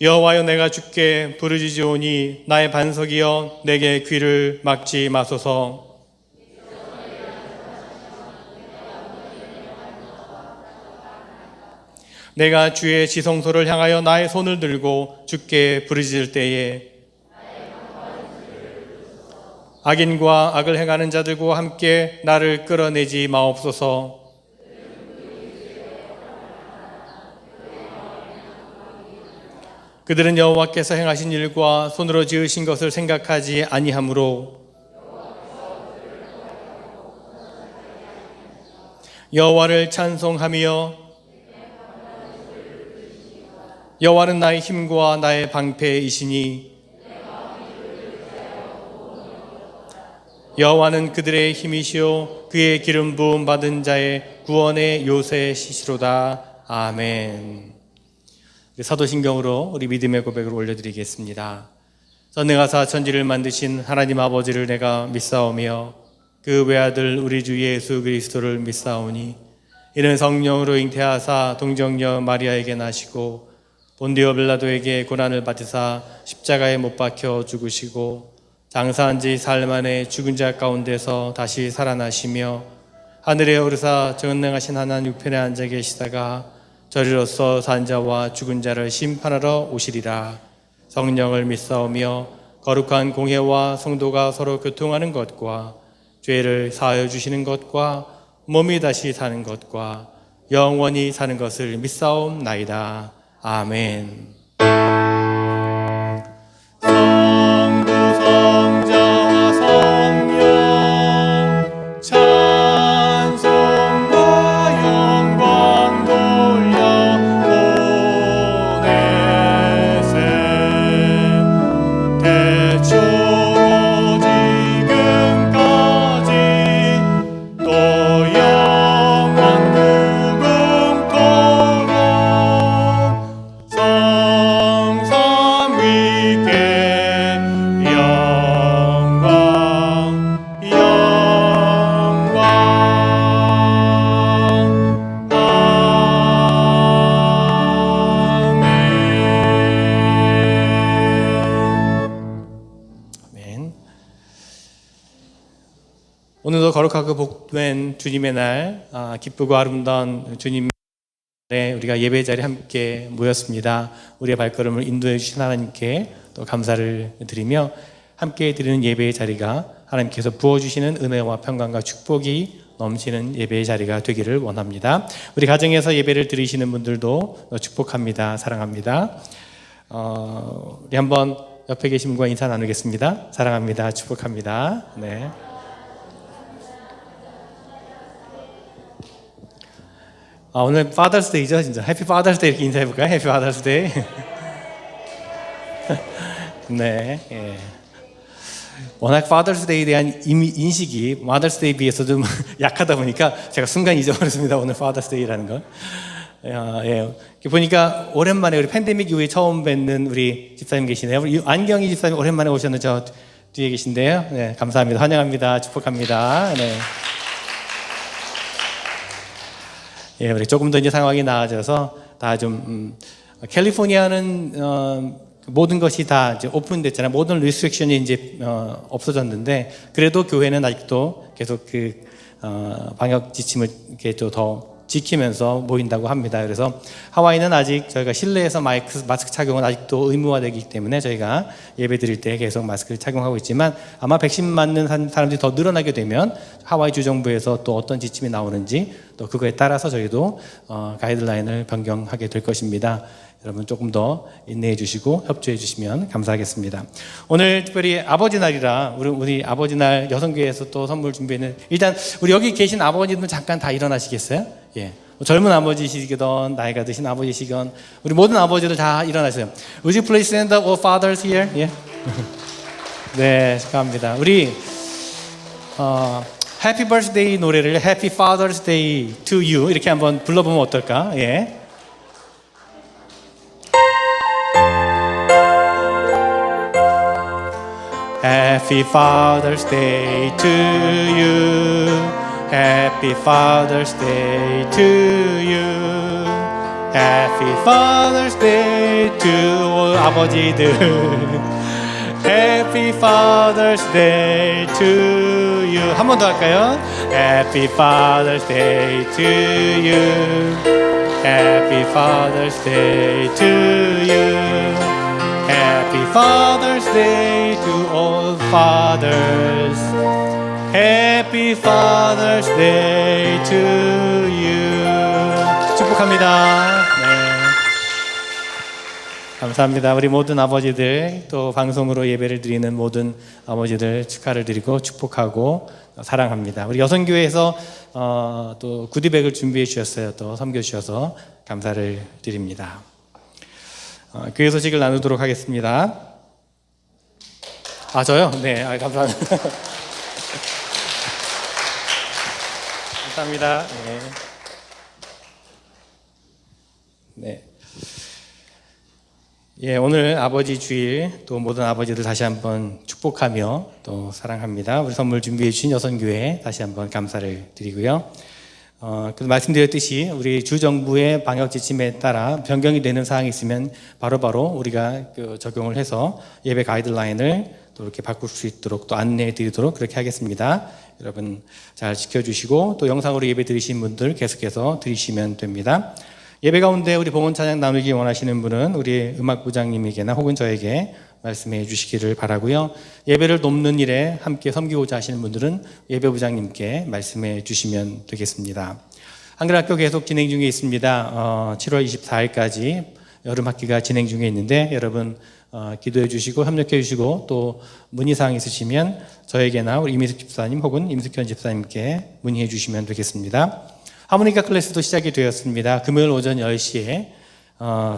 여호와여, 내가 주께 부르짖으오니 나의 반석이여 내게 귀를 막지 마소서. 내가 주의 지성소를 향하여 나의 손을 들고 주께 부르짖을 때에 악인과 악을 행하는 자들과 함께 나를 끌어내지 마옵소서. 그들은 여호와께서 행하신 일과 손으로 지으신 것을 생각하지 아니하므로 여호와를 찬송하며 여호와는 나의 힘과 나의 방패이시니 여호와는 그들의 힘이시오 그의 기름 부음 받은 자의 구원의 요새시시로다. 아멘. 사도신경으로 우리 믿음의 고백을 올려드리겠습니다. 전능하사 천지를 만드신 하나님 아버지를 내가 믿사오며 그 외아들 우리 주 예수 그리스도를 믿사오니 이는 성령으로 잉태하사 동정녀 마리아에게 나시고 본디오 빌라도에게 고난을 받으사 십자가에 못 박혀 죽으시고 장사한 지 사흘 만에 죽은 자 가운데서 다시 살아나시며 하늘에 오르사 전능하신 하나님 우편에 앉아 계시다가 저리로서 산 자와 죽은 자를 심판하러 오시리라. 성령을 믿사오며 거룩한 공회와 성도가 서로 교통하는 것과 죄를 사하여 주시는 것과 몸이 다시 사는 것과 영원히 사는 것을 믿사옵나이다. 아멘. 성부 성자와 성령 찬송과 영광 돌려보내세 태초로 지금까지 또 영원 무궁토록 성삼 위께 영광 아멘. 오늘도 거룩하고 복된 주님의 날, 기쁘고 아름다운 주님의 날에 우리가 예배 자리에 함께 모였습니다. 우리의 발걸음을 인도해 주신 하나님께 또 감사를 드리며 함께 드리는 예배의 자리가 하나님께서 부어주시는 은혜와 평강과 축복이 넘치는 예배의 자리가 되기를 원합니다. 우리 가정에서 예배를 드리시는 분들도 축복합니다. 사랑합니다. 우리 한번 옆에 계신 분과 인사 나누겠습니다. 사랑합니다. 축복합니다. 네. 오늘 Father's Day죠, 진짜. 해피 Father's Day 이렇게 인사해볼까요? 해피 Father's Day. 네. 예. 워낙 Father's Day에 대한 인식이 Mother's Day에 비해서 좀 약하다 보니까 제가 순간 잊어버렸습니다. 오늘 Father's Day라는 걸. 예. 보니까 오랜만에 우리 팬데믹 이후에 처음 뵙는 우리 집사님 계시네요. 우리 안경희 집사님 오랜만에 오셨는데 저 뒤에 계신데요. 네, 감사합니다. 환영합니다. 축복합니다. 네. 예, 우리 조금 더 이제 상황이 나아져서 다 좀 캘리포니아는 모든 것이 다 이제 오픈됐잖아요. 모든 리스트릭션이 이제 없어졌는데 그래도 교회는 아직도 계속 그 방역 지침을 이렇게 또 더 지키면서 모인다고 합니다. 그래서 하와이는 아직 저희가 실내에서 마스크 착용은 아직도 의무화되기 때문에 저희가 예배 드릴 때 계속 마스크를 착용하고 있지만 아마 백신 맞는 사람들이 더 늘어나게 되면 하와이 주정부에서 또 어떤 지침이 나오는지 또 그거에 따라서 저희도 가이드라인을 변경하게 될 것입니다. 여러분 조금 더 인내해 주시고 협조해 주시면 감사하겠습니다. 오늘 특별히 아버지 날이라 우리 아버지 날 여성교회에서 또 선물 준비했는, 일단 우리 여기 계신 아버지들 잠깐 다 일어나시겠어요? 예. 젊은 아버지시건 나이가 드신 아버지시건 우리 모든 아버지들 다 일어나세요. Would you please stand up, all fathers here? 예. 네, 축하합니다. 우리 Happy Birthday 노래를 Happy Father's Day to you 이렇게 한번 불러보면 어떨까? 예. Happy Father's Day to you. Happy Father's Day to you. Happy Father's Day to all 아버지들. Happy Father's Day to you. 한 번 더 할까요? Happy Father's Day to you. Happy Father's Day to you. Happy Father's Day to all fathers. Happy Father's Day to you. 축복합니다. 네. 감사합니다. 우리 모든 아버지들, 또 방송으로 예배를 드리는 모든 아버지들 축하를 드리고 축복하고 사랑합니다. 우리 여성교회에서 또 구디백을 준비해 주셨어요. 또 섬겨 주셔서 감사를 드립니다. 교회 소식을 나누도록 하겠습니다. 저요? 네, 감사합니다. 감사합니다. 네. 네. 예, 오늘 아버지 주일 또 모든 아버지들 다시 한번 축복하며 또 사랑합니다. 우리 선물 준비해 주신 여선교회 다시 한번 감사를 드리고요. 말씀드렸듯이 우리 주정부의 방역 지침에 따라 변경이 되는 사항이 있으면 바로바로 우리가 적용을 해서 예배 가이드라인을 또 이렇게 바꿀 수 있도록 또 안내해 드리도록 그렇게 하겠습니다. 여러분 잘 지켜주시고 또 영상으로 예배 드리신 분들 계속해서 드리시면 됩니다. 예배 가운데 우리 봉헌 찬양 나누기 원하시는 분은 우리 음악부장님에게나 혹은 저에게 말씀해 주시기를 바라고요. 예배를 돕는 일에 함께 섬기고자 하시는 분들은 예배부장님께 말씀해 주시면 되겠습니다. 한글학교 계속 진행 중에 있습니다. 7월 24일까지 여름학기가 진행 중에 있는데 여러분 기도해 주시고 협력해 주시고 또 문의사항 있으시면 저에게나 우리 이민숙 집사님 혹은 임숙현 집사님께 문의해 주시면 되겠습니다. 하모니카 클래스도 시작이 되었습니다. 금요일 오전 10시에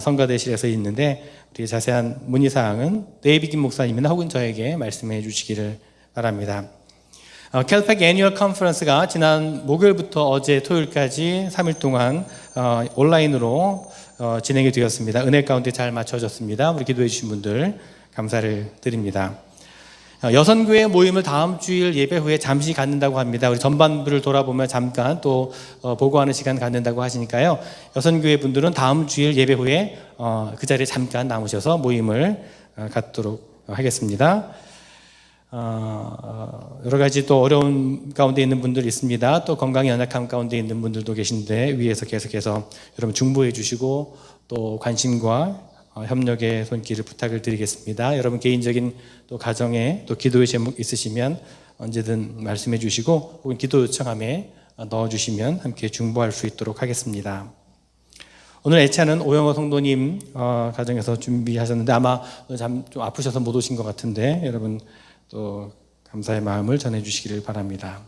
성가대실에서 있는데 우리 자세한 문의사항은 데이비김 목사님이나 혹은 저에게 말씀해 주시기를 바랍니다. 캘팩 애니얼 컨퍼런스가 지난 목요일부터 어제 토요일까지 3일 동안 온라인으로 진행이 되었습니다. 은혜 가운데 잘 맞춰졌습니다. 우리 기도해 주신 분들 감사를 드립니다. 여선교회 모임을 다음 주일 예배 후에 잠시 갖는다고 합니다. 우리 전반부를 돌아보면 잠깐 또 보고하는 시간 갖는다고 하시니까요. 여선교회 분들은 다음 주일 예배 후에 그 자리에 잠깐 남으셔서 모임을 갖도록 하겠습니다. 여러 가지 또 어려운 가운데 있는 분들 있습니다. 또 건강에 연약함 가운데 있는 분들도 계신데 위에서 계속해서 여러분 중보해 주시고 또 관심과 협력의 손길을 부탁을 드리겠습니다. 여러분 개인적인 또 가정에 또 기도의 제목 있으시면 언제든 말씀해 주시고 혹은 기도 요청함에 넣어 주시면 함께 중보할 수 있도록 하겠습니다. 오늘 애차는 오영호 성도님 가정에서 준비하셨는데 아마 좀 아프셔서 못 오신 것 같은데 여러분 또 감사의 마음을 전해 주시기를 바랍니다.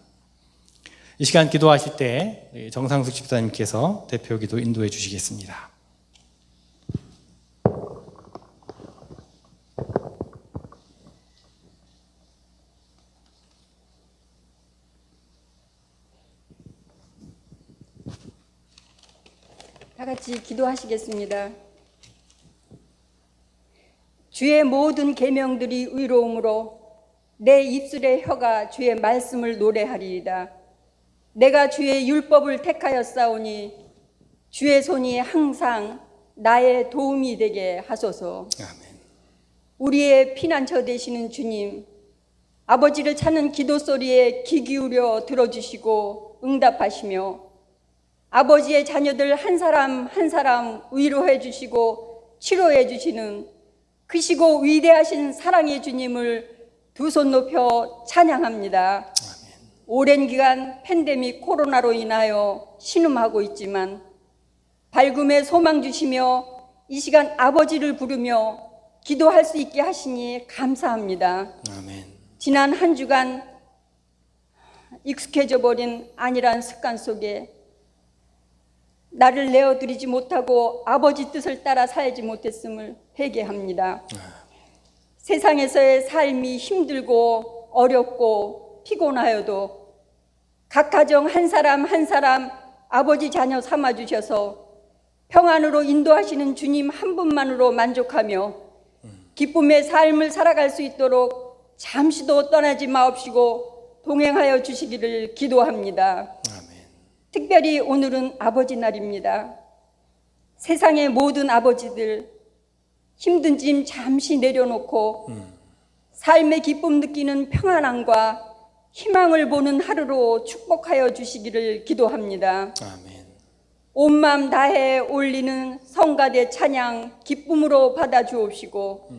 이 시간 기도하실 때 정상숙 집사님께서 대표 기도 인도해 주시겠습니다. 다 같이 기도하시겠습니다. 주의 모든 계명들이 의로움으로 내 입술의 혀가 주의 말씀을 노래하리이다. 내가 주의 율법을 택하였사오니 주의 손이 항상 나의 도움이 되게 하소서. 아멘. 우리의 피난처 되시는 주님, 아버지를 찾는 기도 소리에 귀 기울여 들어주시고 응답하시며 아버지의 자녀들 한 사람 한 사람 위로해 주시고 치료해 주시는 크시고 위대하신 사랑의 주님을 두 손 높여 찬양합니다. 아멘. 오랜 기간 팬데믹 코로나로 인하여 신음하고 있지만 밝음에 소망 주시며 이 시간 아버지를 부르며 기도할 수 있게 하시니 감사합니다. 아멘. 지난 한 주간 익숙해져 버린 안일한 습관 속에 나를 내어드리지 못하고 아버지 뜻을 따라 살지 못했음을 회개합니다. 세상에서의 삶이 힘들고 어렵고 피곤하여도 각 가정 한 사람 한 사람 아버지 자녀 삼아주셔서 평안으로 인도하시는 주님 한 분만으로 만족하며 기쁨의 삶을 살아갈 수 있도록 잠시도 떠나지 마옵시고 동행하여 주시기를 기도합니다. 아멘. 특별히 오늘은 아버지 날입니다. 세상의 모든 아버지들 힘든 짐 잠시 내려놓고 삶의 기쁨 느끼는 평안함과 희망을 보는 하루로 축복하여 주시기를 기도합니다. 아멘. 온 마음 다해 올리는 성가대 찬양 기쁨으로 받아 주옵시고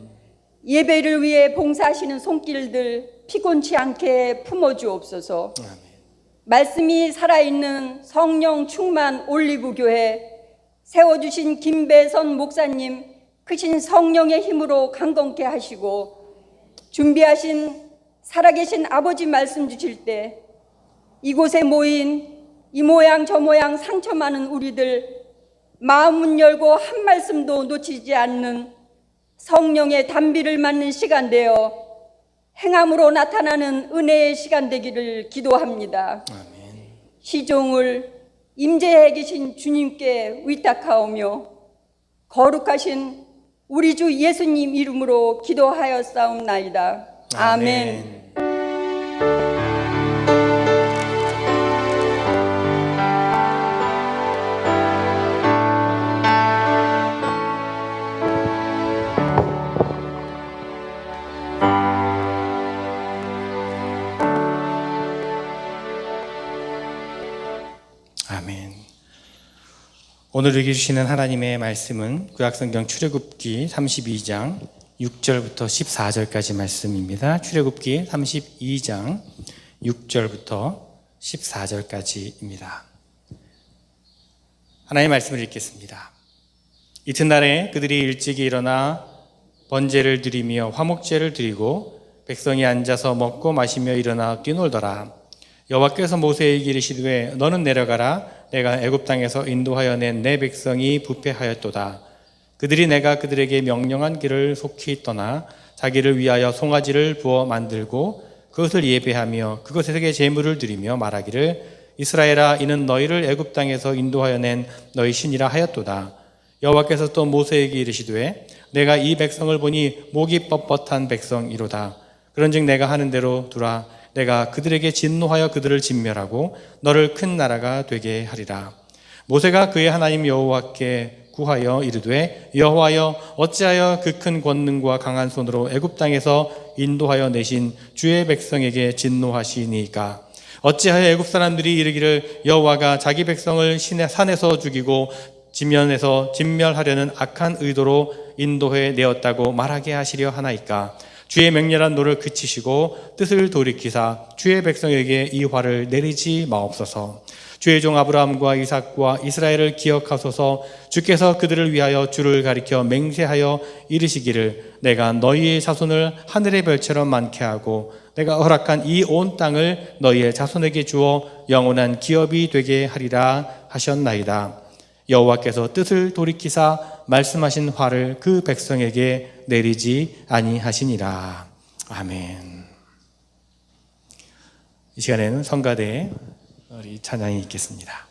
예배를 위해 봉사하시는 손길들 피곤치 않게 품어 주옵소서. 아멘. 말씀이 살아있는 성령 충만 올리브교회 세워주신 김배선 목사님 크신 성령의 힘으로 강건케 하시고 준비하신 살아계신 아버지 말씀 주실 때 이곳에 모인 이 모양 저 모양 상처 많은 우리들 마음문 열고 한 말씀도 놓치지 않는 성령의 단비를 맞는 시간 되어 행함으로 나타나는 은혜의 시간 되기를 기도합니다. 아멘. 시종을 임재해 계신 주님께 위탁하오며 거룩하신 우리 주 예수님 이름으로 기도하였사옵나이다. 아멘. 아멘. 오늘 읽어주시는 하나님의 말씀은 구약성경 출애굽기 32장 6절부터 14절까지 말씀입니다. 출애굽기 32장 6절부터 14절까지입니다. 하나님의 말씀을 읽겠습니다. 이튿날에 그들이 일찍이 일어나 번제를 드리며 화목제를 드리고 백성이 앉아서 먹고 마시며 일어나 뛰놀더라. 여호와께서 모세에게 이르시되 너는 내려가라. 내가 애굽 땅에서 인도하여 낸 내 백성이 부패하였도다. 그들이 내가 그들에게 명령한 길을 속히 떠나 자기를 위하여 송아지를 부어 만들고 그것을 예배하며 그것에게 제물을 드리며 말하기를 이스라엘아 이는 너희를 애굽 땅에서 인도하여 낸 너희 신이라 하였도다. 여호와께서 또 모세에게 이르시되 내가 이 백성을 보니 목이 뻣뻣한 백성이로다. 그런즉 내가 하는 대로 두라. 내가 그들에게 진노하여 그들을 진멸하고 너를 큰 나라가 되게 하리라. 모세가 그의 하나님 여호와께 구하여 이르되 여호와여 어찌하여 그 큰 권능과 강한 손으로 애굽 땅에서 인도하여 내신 주의 백성에게 진노하시니까? 어찌하여 애굽 사람들이 이르기를 여호와가 자기 백성을 산에서 죽이고 지면에서 진멸하려는 악한 의도로 인도해 내었다고 말하게 하시려 하나이까? 주의 맹렬한 노를 그치시고 뜻을 돌이키사 주의 백성에게 이 화를 내리지 마옵소서. 주의 종 아브라함과 이삭과 이스라엘을 기억하소서. 주께서 그들을 위하여 주를 가리켜 맹세하여 이르시기를 내가 너희의 자손을 하늘의 별처럼 많게 하고 내가 허락한 이 온 땅을 너희의 자손에게 주어 영원한 기업이 되게 하리라 하셨나이다. 여호와께서 뜻을 돌이키사 말씀하신 화를 그 백성에게 내리지 아니하시니라. 아멘. 이 시간에는 성가대에 우리 찬양이 있겠습니다.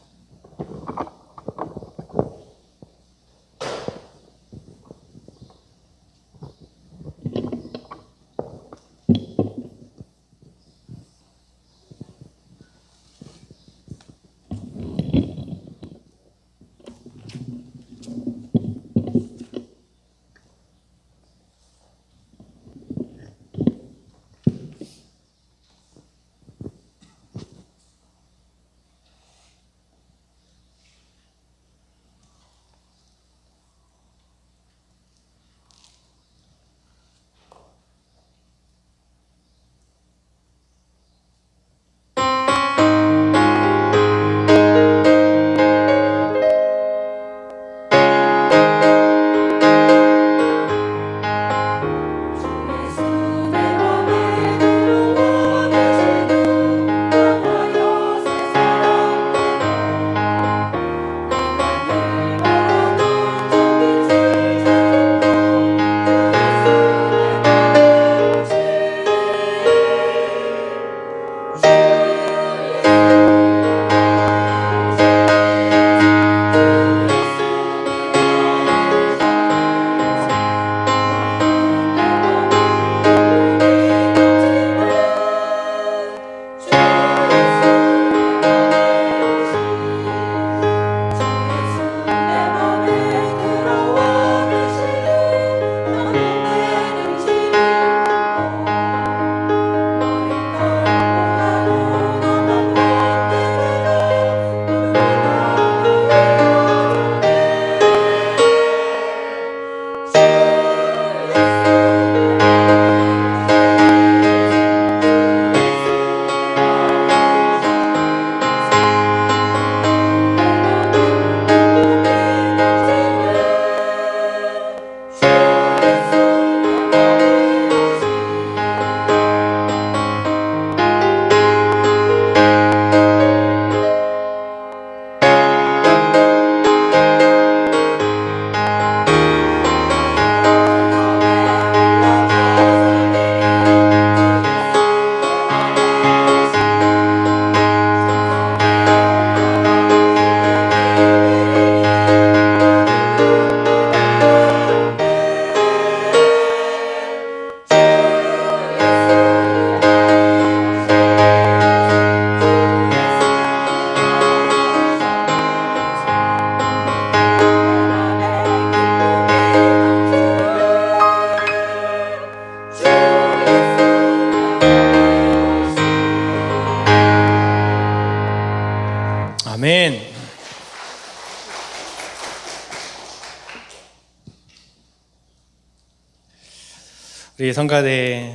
우리 성가대의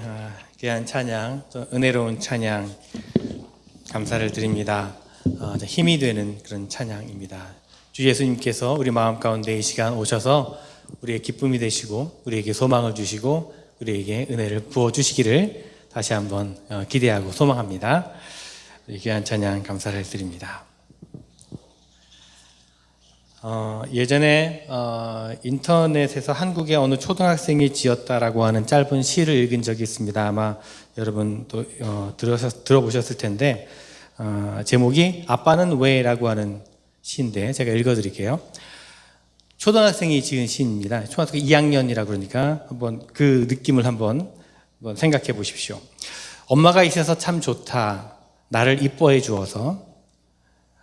귀한 찬양, 또 은혜로운 찬양 감사를 드립니다. 힘이 되는 그런 찬양입니다. 주 예수님께서 우리 마음 가운데 이 시간 오셔서 우리의 기쁨이 되시고 우리에게 소망을 주시고 우리에게 은혜를 부어주시기를 다시 한번 기대하고 소망합니다. 귀한 찬양 감사를 드립니다. 예전에 인터넷에서 한국의 어느 초등학생이 지었다라고 하는 짧은 시를 읽은 적이 있습니다. 아마 여러분 또 들어보셨을 텐데 제목이 아빠는 왜? 라고 하는 시인데 제가 읽어드릴게요. 초등학생이 지은 시입니다. 초등학교 2학년이라 그러니까 한번 그 느낌을 한번 생각해 보십시오. 엄마가 있어서 참 좋다. 나를 이뻐해 주어서.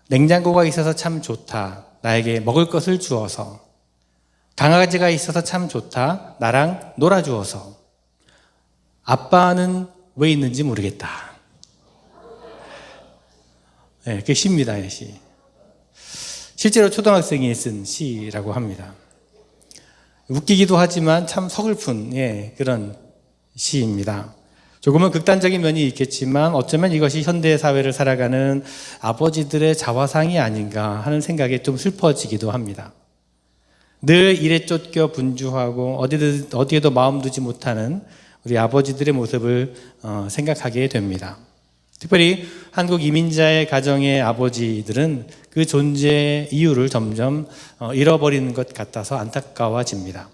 냉장고가 있어서 참 좋다. 나에게 먹을 것을 주어서. 강아지가 있어서 참 좋다. 나랑 놀아주어서. 아빠는 왜 있는지 모르겠다. 네, 그게 시입니다. 시. 실제로 초등학생이 쓴 시라고 합니다. 웃기기도 하지만 참 서글픈 그런 시입니다. 조금은 극단적인 면이 있겠지만 어쩌면 이것이 현대 사회를 살아가는 아버지들의 자화상이 아닌가 하는 생각에 좀 슬퍼지기도 합니다. 늘 일에 쫓겨 분주하고 어디에도 마음 두지 못하는 우리 아버지들의 모습을 생각하게 됩니다. 특별히 한국 이민자의 가정의 아버지들은 그 존재 이유를 점점 잃어버리는 것 같아서 안타까워집니다.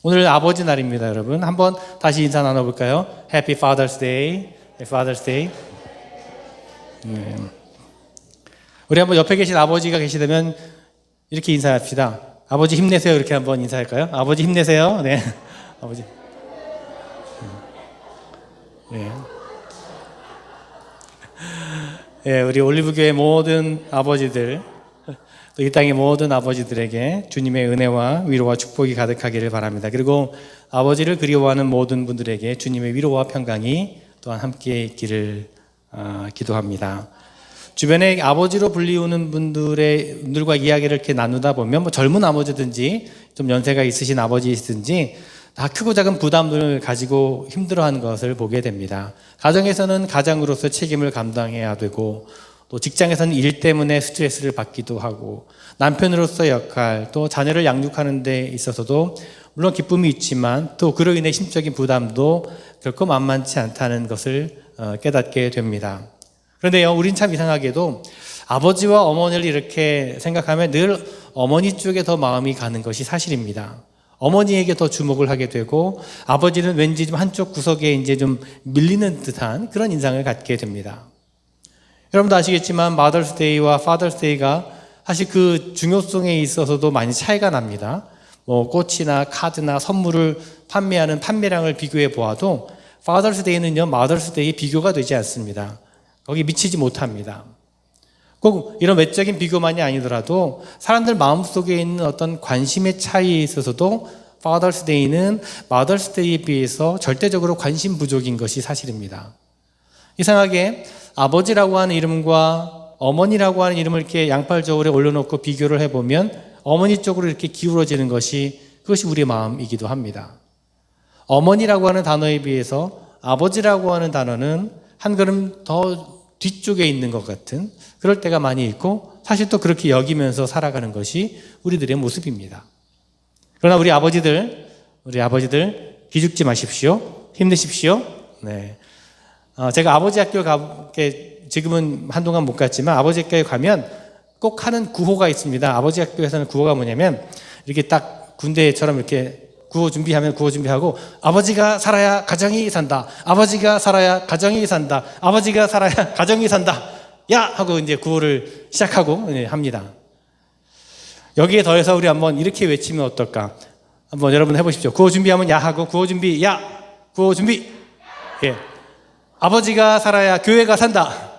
오늘 아버지 날입니다, 여러분. 한번 다시 인사 나눠볼까요? Happy Father's Day. Father's Day. 우리 한번 옆에 계신 아버지가 계시다면 이렇게 인사합시다. 아버지 힘내세요. 이렇게 한번 인사할까요? 아버지 힘내세요. 네, 아버지. 네. 예, 우리 올리브교회 모든 아버지들, 또 이 땅의 모든 아버지들에게 주님의 은혜와 위로와 축복이 가득하기를 바랍니다. 그리고 아버지를 그리워하는 모든 분들에게 주님의 위로와 평강이 또한 함께 있기를 기도합니다. 주변에 아버지로 불리우는 분들과 이야기를 이렇게 나누다 보면 젊은 아버지든지 좀 연세가 있으신 아버지이든지 다 크고 작은 부담을 가지고 힘들어하는 것을 보게 됩니다. 가정에서는 가장으로서 책임을 감당해야 되고 또 직장에서는 일 때문에 스트레스를 받기도 하고 남편으로서의 역할 또 자녀를 양육하는 데 있어서도 물론 기쁨이 있지만 또 그로 인해 심적인 부담도 결코 만만치 않다는 것을 깨닫게 됩니다. 그런데요, 우린 참 이상하게도 아버지와 어머니를 이렇게 생각하면 늘 어머니 쪽에 더 마음이 가는 것이 사실입니다. 어머니에게 더 주목을 하게 되고 아버지는 왠지 좀 한쪽 구석에 이제 좀 밀리는 듯한 그런 인상을 갖게 됩니다. 여러분도 아시겠지만 마더스데이와 파더스데이가 사실 그 중요성에 있어서도 많이 차이가 납니다. 꽃이나 카드나 선물을 판매하는 판매량을 비교해 보아도 파더스데이는요 마더스데이에 비교가 되지 않습니다. 거기 미치지 못합니다. 꼭 이런 외적인 비교만이 아니더라도 사람들 마음속에 있는 어떤 관심의 차이에 있어서도 Father's Day는 Mother's Day에 비해서 절대적으로 관심 부족인 것이 사실입니다. 이상하게 아버지라고 하는 이름과 어머니라고 하는 이름을 이렇게 양팔저울에 올려놓고 비교를 해보면 어머니 쪽으로 이렇게 기울어지는 그것이 우리의 마음이기도 합니다. 어머니라고 하는 단어에 비해서 아버지라고 하는 단어는 한 걸음 더 뒤쪽에 있는 것 같은 그럴 때가 많이 있고 사실 또 그렇게 여기면서 살아가는 것이 우리들의 모습입니다. 그러나 우리 아버지들 기죽지 마십시오. 힘내십시오. 네. 제가 아버지 학교 지금은 한동안 못 갔지만 아버지 학교에 가면 꼭 하는 구호가 있습니다. 아버지 학교에서는 구호가 뭐냐면 이렇게 딱 군대처럼 이렇게 구호 준비하면 구호 준비하고 아버지가 살아야 가정이 산다. 아버지가 살아야 가정이 산다. 아버지가 살아야 가정이 산다. 야! 하고 이제 구호를 시작하고 합니다. 여기에 더해서 우리 한번 이렇게 외치면 어떨까? 한번 여러분 해보십시오. 구호 준비하면 야 하고 구호 준비 야! 구호 준비! 예. 아버지가 살아야 교회가 산다.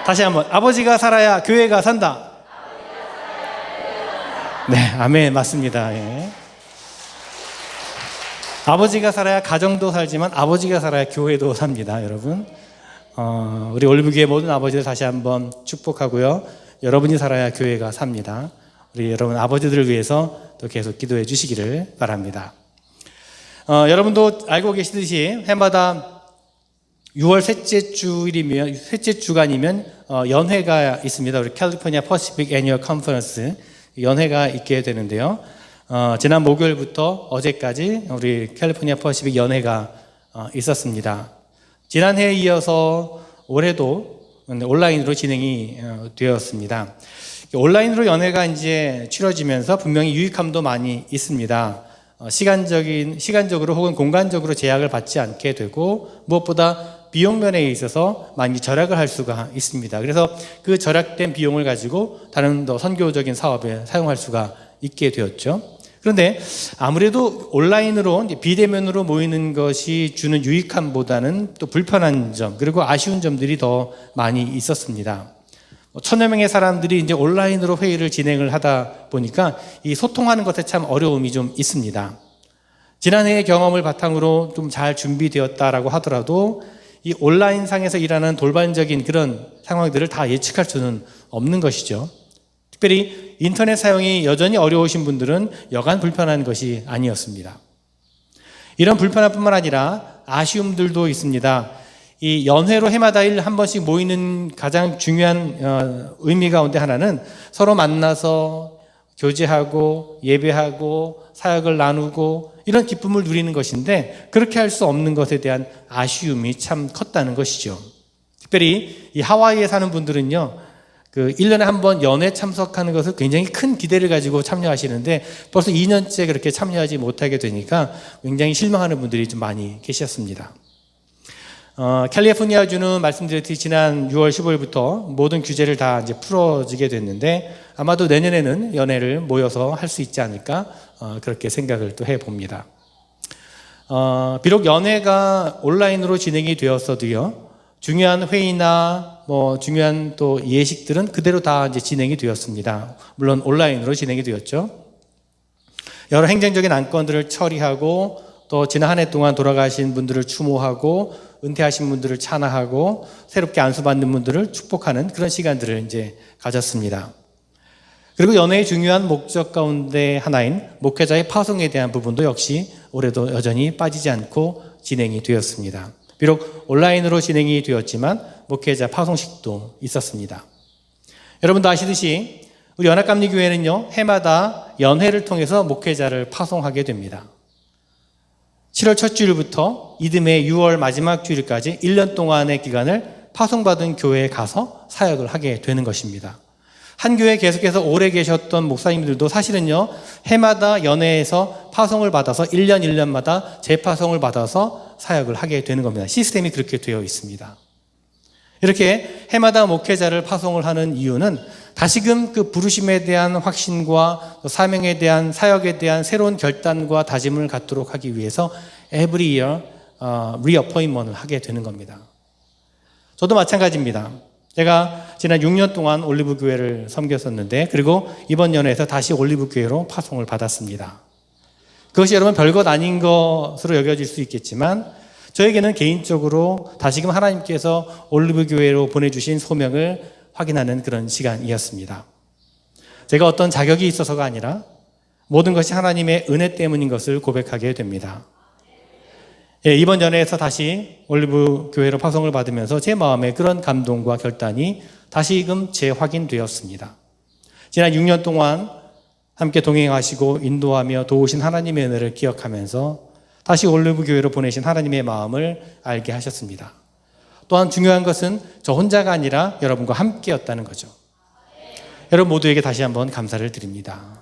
다시 한번 아버지가 살아야 교회가 산다. 네, 아멘, 맞습니다. 예. 아버지가 살아야 가정도 살지만 아버지가 살아야 교회도 삽니다, 여러분. 우리 올리브교회 모든 아버지들 다시 한번 축복하고요. 여러분이 살아야 교회가 삽니다. 우리 여러분 아버지들을 위해서 또 계속 기도해 주시기를 바랍니다. 여러분도 알고 계시듯이 해마다 6월 셋째 주간이면 연회가 있습니다. 우리 캘리포니아 퍼시픽 애니얼 컨퍼런스 연회가 있게 되는데요. 지난 목요일부터 어제까지 우리 캘리포니아 퍼시픽 연회가 있었습니다. 지난해에 이어서 올해도 온라인으로 진행이 되었습니다. 온라인으로 연회가 이제 치러지면서 분명히 유익함도 많이 있습니다. 시간적으로 혹은 공간적으로 제약을 받지 않게 되고 무엇보다 비용 면에 있어서 많이 절약을 할 수가 있습니다. 그래서 그 절약된 비용을 가지고 다른 더 선교적인 사업에 사용할 수가 있게 되었죠. 그런데 아무래도 온라인으로 비대면으로 모이는 것이 주는 유익함보다는 또 불편한 점 그리고 아쉬운 점들이 더 많이 있었습니다. 1000여 명의 사람들이 이제 온라인으로 회의를 진행을 하다 보니까 이 소통하는 것에 참 어려움이 좀 있습니다. 지난해의 경험을 바탕으로 좀 잘 준비되었다라고 하더라도 이 온라인상에서 일하는 돌발적인 그런 상황들을 다 예측할 수는 없는 것이죠. 특별히 인터넷 사용이 여전히 어려우신 분들은 여간 불편한 것이 아니었습니다. 이런 불편함뿐만 아니라 아쉬움들도 있습니다. 이 연회로 해마다 한 번씩 모이는 가장 중요한 의미 가운데 하나는 서로 만나서 교제하고 예배하고 사역을 나누고 이런 기쁨을 누리는 것인데 그렇게 할 수 없는 것에 대한 아쉬움이 참 컸다는 것이죠. 특별히 이 하와이에 사는 분들은요, 1년에 한 번 연회 참석하는 것을 굉장히 큰 기대를 가지고 참여하시는데 벌써 2년째 그렇게 참여하지 못하게 되니까 굉장히 실망하는 분들이 좀 많이 계셨습니다. 캘리포니아주는 말씀드렸듯이 지난 6월 15일부터 모든 규제를 다 이제 풀어지게 됐는데 아마도 내년에는 연회를 모여서 할 수 있지 않을까 그렇게 생각을 또 해봅니다. 비록 연회가 온라인으로 진행이 되었어도요, 중요한 회의나 중요한 또 예식들은 그대로 다 이제 진행이 되었습니다. 물론 온라인으로 진행이 되었죠. 여러 행정적인 안건들을 처리하고 또 지난 한 해 동안 돌아가신 분들을 추모하고 은퇴하신 분들을 찬양하고 새롭게 안수받는 분들을 축복하는 그런 시간들을 이제 가졌습니다. 그리고 연회의 중요한 목적 가운데 하나인 목회자의 파송에 대한 부분도 역시 올해도 여전히 빠지지 않고 진행이 되었습니다. 비록 온라인으로 진행이 되었지만 목회자 파송식도 있었습니다. 여러분도 아시듯이 우리 연합감리교회는요, 해마다 연회를 통해서 목회자를 파송하게 됩니다. 7월 첫 주일부터 이듬해 6월 마지막 주일까지 1년 동안의 기간을 파송받은 교회에 가서 사역을 하게 되는 것입니다. 한 교회에 계속해서 오래 계셨던 목사님들도 사실은요, 해마다 연회에서 파송을 받아서 1년마다 재파송을 받아서 사역을 하게 되는 겁니다. 시스템이 그렇게 되어 있습니다. 이렇게 해마다 목회자를 파송을 하는 이유는 다시금 그 부르심에 대한 확신과 사명에 대한 사역에 대한 새로운 결단과 다짐을 갖도록 하기 위해서 every year reappointment을 하게 되는 겁니다. 저도 마찬가지입니다. 제가 지난 6년 동안 올리브교회를 섬겼었는데 그리고 이번 연회에서 다시 올리브교회로 파송을 받았습니다. 그것이 여러분 별것 아닌 것으로 여겨질 수 있겠지만 저에게는 개인적으로 다시금 하나님께서 올리브교회로 보내주신 소명을 확인하는 그런 시간이었습니다. 제가 어떤 자격이 있어서가 아니라 모든 것이 하나님의 은혜 때문인 것을 고백하게 됩니다. 이번 연회에서 다시 올리브교회로 파송을 받으면서 제 마음에 그런 감동과 결단이 다시금 재확인되었습니다. 지난 6년 동안 함께 동행하시고 인도하며 도우신 하나님의 은혜를 기억하면서 다시 올리브교회로 보내신 하나님의 마음을 알게 하셨습니다. 또한 중요한 것은 저 혼자가 아니라 여러분과 함께였다는 거죠. 여러분 모두에게 다시 한번 감사를 드립니다.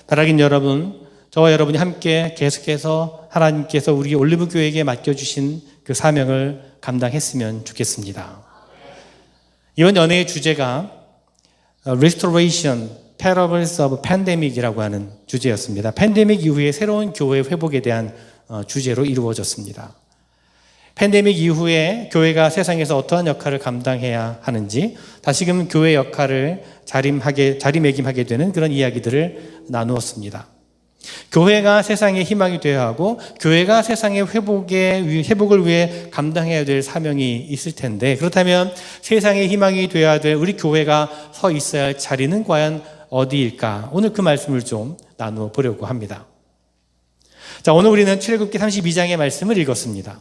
바라긴 여러분, 저와 여러분이 함께 계속해서 하나님께서 우리 올리브교회에게 맡겨주신 그 사명을 감당했으면 좋겠습니다. 이번 연회의 주제가 Restoration, Parables of Pandemic이라고 하는 주제였습니다. 팬데믹 이후에 새로운 교회 회복에 대한 주제로 이루어졌습니다. 팬데믹 이후에 교회가 세상에서 어떠한 역할을 감당해야 하는지 다시금 교회 역할을 자리매김하게 되는 그런 이야기들을 나누었습니다. 교회가 세상의 희망이 되어야 하고 교회가 세상의 회복을 위해 감당해야 될 사명이 있을 텐데 그렇다면 세상의 희망이 되어야 될 우리 교회가 서 있어야 할 자리는 과연 어디일까? 오늘 그 말씀을 좀 나누어 보려고 합니다. 자, 오늘 우리는 출애굽기 32장의 말씀을 읽었습니다.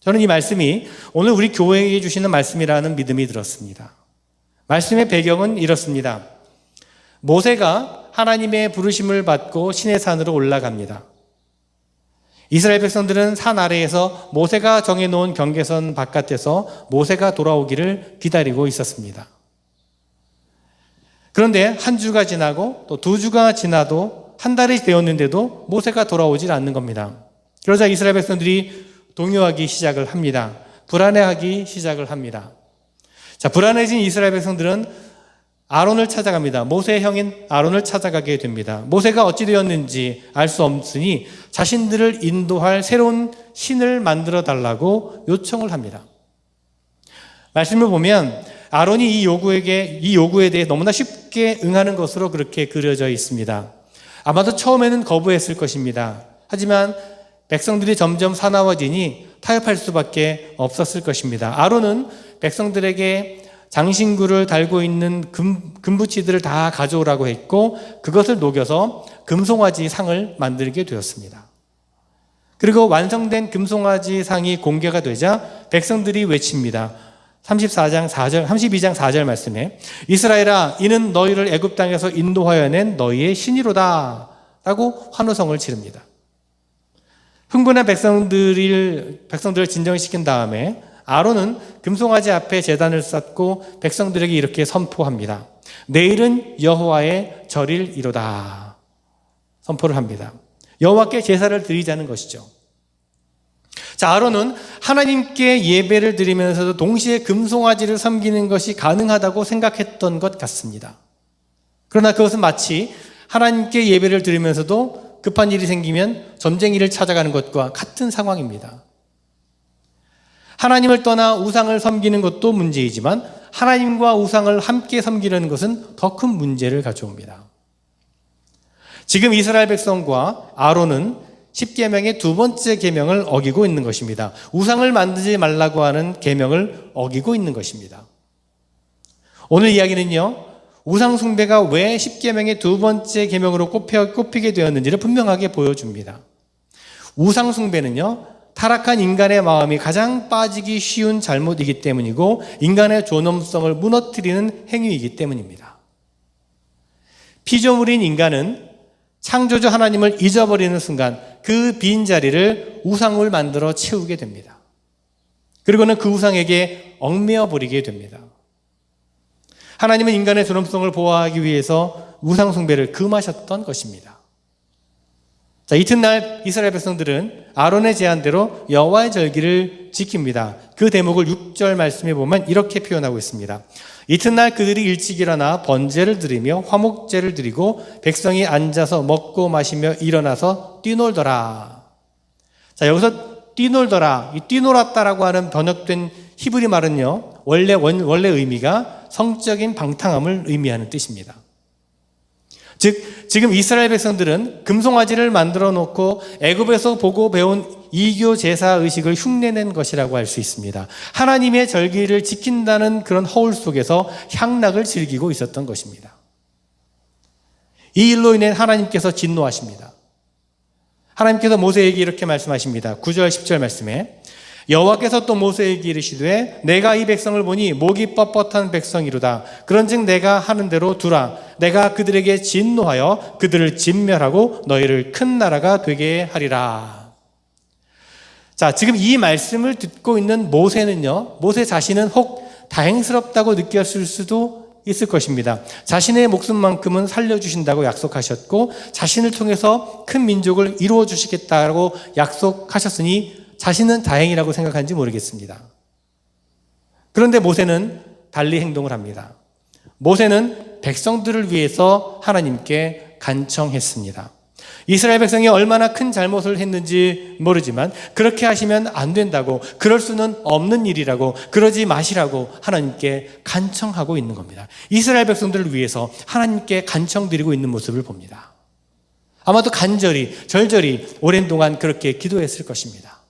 저는 이 말씀이 오늘 우리 교회에 주시는 말씀이라는 믿음이 들었습니다. 말씀의 배경은 이렇습니다. 모세가 하나님의 부르심을 받고 시내 산으로 올라갑니다. 이스라엘 백성들은 산 아래에서 모세가 정해놓은 경계선 바깥에서 모세가 돌아오기를 기다리고 있었습니다. 그런데 한 주가 지나고 또 두 주가 지나도 한 달이 되었는데도 모세가 돌아오질 않는 겁니다. 그러자 이스라엘 백성들이 동요하기 시작을 합니다. 불안해하기 시작을 합니다. 자, 불안해진 이스라엘 백성들은 아론을 찾아갑니다. 모세의 형인 아론을 찾아가게 됩니다. 모세가 어찌 되었는지 알 수 없으니 자신들을 인도할 새로운 신을 만들어 달라고 요청을 합니다. 말씀을 보면 아론이 이 요구에 대해 너무나 쉽게 응하는 것으로 그렇게 그려져 있습니다. 아마도 처음에는 거부했을 것입니다. 하지만 백성들이 점점 사나워지니 타협할 수밖에 없었을 것입니다. 아론은 백성들에게 장신구를 달고 있는 금붙이들을 다 가져오라고 했고 그것을 녹여서 금송아지 상을 만들게 되었습니다. 그리고 완성된 금송아지 상이 공개가 되자 백성들이 외칩니다. 32장 4절 말씀에 이스라엘아 이는 너희를 애굽 땅에서 인도하여 낸 너희의 신이로다 라고 환호성을 지릅니다. 흥분한 백성들을 진정시킨 다음에 아론은 금송아지 앞에 제단을 쌓고 백성들에게 이렇게 선포합니다. 내일은 여호와의 절일이로다. 선포를 합니다. 여호와께 제사를 드리자는 것이죠. 자, 아론은 하나님께 예배를 드리면서도 동시에 금송아지를 섬기는 것이 가능하다고 생각했던 것 같습니다. 그러나 그것은 마치 하나님께 예배를 드리면서도 급한 일이 생기면 점쟁이를 찾아가는 것과 같은 상황입니다. 하나님을 떠나 우상을 섬기는 것도 문제이지만 하나님과 우상을 함께 섬기려는 것은 더 큰 문제를 가져옵니다. 지금 이스라엘 백성과 아론은 10계명의 두 번째 계명을 어기고 있는 것입니다. 우상을 만들지 말라고 하는 계명을 어기고 있는 것입니다. 오늘 이야기는요, 우상 숭배가 왜 10계명의 두 번째 계명으로 꼽히게 되었는지를 분명하게 보여줍니다. 우상 숭배는요, 타락한 인간의 마음이 가장 빠지기 쉬운 잘못이기 때문이고 인간의 존엄성을 무너뜨리는 행위이기 때문입니다. 피조물인 인간은 창조주 하나님을 잊어버리는 순간 그 빈자리를 우상을 만들어 채우게 됩니다. 그리고는 그 우상에게 얽매여 버리게 됩니다. 하나님은 인간의 존엄성을 보호하기 위해서 우상 숭배를 금하셨던 것입니다. 자, 이튿날 이스라엘 백성들은 아론의 제안대로 여호와의 절기를 지킵니다. 그 대목을 6절 말씀에 보면 이렇게 표현하고 있습니다. 이튿날 그들이 일찍 일어나 번제를 드리며 화목제를 드리고 백성이 앉아서 먹고 마시며 일어나서 뛰놀더라. 자, 여기서 뛰놀더라, 이 뛰놀았다라고 하는 번역된 히브리 말은요, 원래 의미가 성적인 방탕함을 의미하는 뜻입니다. 즉, 지금 이스라엘 백성들은 금송아지를 만들어 놓고 애굽에서 보고 배운 이교 제사 의식을 흉내낸 것이라고 할 수 있습니다. 하나님의 절기를 지킨다는 그런 허울 속에서 향락을 즐기고 있었던 것입니다. 이 일로 인해 하나님께서 진노하십니다. 하나님께서 모세에게 이렇게 말씀하십니다. 9절 10절 말씀에 여호와께서 또 모세에게 이르시되 내가 이 백성을 보니 목이 뻣뻣한 백성이로다. 그런즉 내가 하는 대로 두라. 내가 그들에게 진노하여 그들을 진멸하고 너희를 큰 나라가 되게 하리라. 자, 지금 이 말씀을 듣고 있는 모세는요, 모세 자신은 혹 다행스럽다고 느꼈을 수도 있을 것입니다. 자신의 목숨만큼은 살려주신다고 약속하셨고 자신을 통해서 큰 민족을 이루어 주시겠다고 약속하셨으니 자신은 다행이라고 생각하는지 모르겠습니다. 그런데 모세는 달리 행동을 합니다. 모세는 백성들을 위해서 하나님께 간청했습니다. 이스라엘 백성이 얼마나 큰 잘못을 했는지 모르지만 그렇게 하시면 안 된다고, 그럴 수는 없는 일이라고, 그러지 마시라고 하나님께 간청하고 있는 겁니다. 이스라엘 백성들을 위해서 하나님께 간청드리고 있는 모습을 봅니다. 아마도 간절히 절절히 오랜 동안 그렇게 기도했을 것입니다.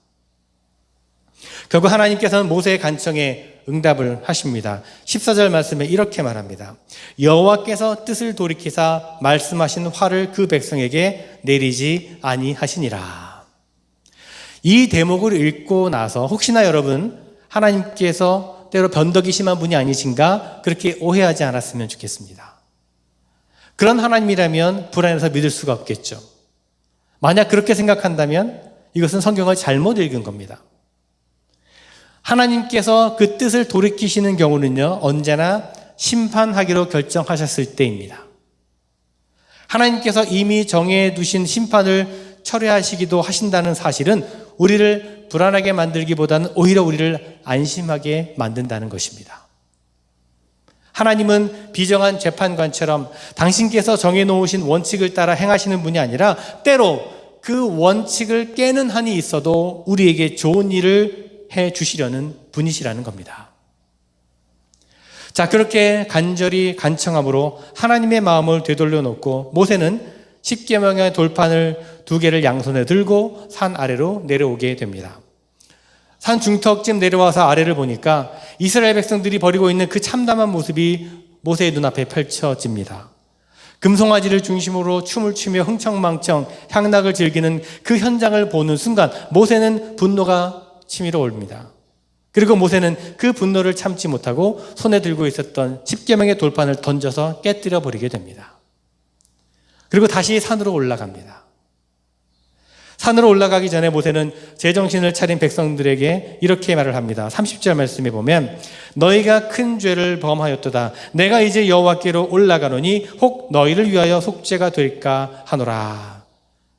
결국 하나님께서는 모세의 간청에 응답을 하십니다. 14절 말씀에 이렇게 말합니다. 여호와께서 뜻을 돌이키사 말씀하신 화를 그 백성에게 내리지 아니하시니라. 이 대목을 읽고 나서 혹시나 여러분 하나님께서 때로 변덕이 심한 분이 아니신가 그렇게 오해하지 않았으면 좋겠습니다. 그런 하나님이라면 불안해서 믿을 수가 없겠죠. 만약 그렇게 생각한다면 이것은 성경을 잘못 읽은 겁니다. 하나님께서 그 뜻을 돌이키시는 경우는요, 언제나 심판하기로 결정하셨을 때입니다. 하나님께서 이미 정해두신 심판을 철회하시기도 하신다는 사실은 우리를 불안하게 만들기보다는 오히려 우리를 안심하게 만든다는 것입니다. 하나님은 비정한 재판관처럼 당신께서 정해놓으신 원칙을 따라 행하시는 분이 아니라 때로 그 원칙을 깨는 한이 있어도 우리에게 좋은 일을 해 주시려는 분이시라는 겁니다. 자, 그렇게 간절히 간청함으로 하나님의 마음을 되돌려 놓고 모세는 십계명의 돌판을 2개를 양손에 들고 산 아래로 내려오게 됩니다. 산 중턱쯤 내려와서 아래를 보니까 이스라엘 백성들이 벌이고 있는 그 참담한 모습이 모세의 눈앞에 펼쳐집니다. 금송아지를 중심으로 춤을 추며 흥청망청 향락을 즐기는 그 현장을 보는 순간 모세는 분노가 치밀어 옵니다. 그리고 모세는 그 분노를 참지 못하고 손에 들고 있었던 십계명의 돌판을 던져서 깨뜨려 버리게 됩니다. 그리고 다시 산으로 올라갑니다. 산으로 올라가기 전에 모세는 제정신을 차린 백성들에게 이렇게 말을 합니다. 30절 말씀에 보면 너희가 큰 죄를 범하였도다. 내가 이제 여호와께로 올라가노니 혹 너희를 위하여 속죄가 될까 하노라.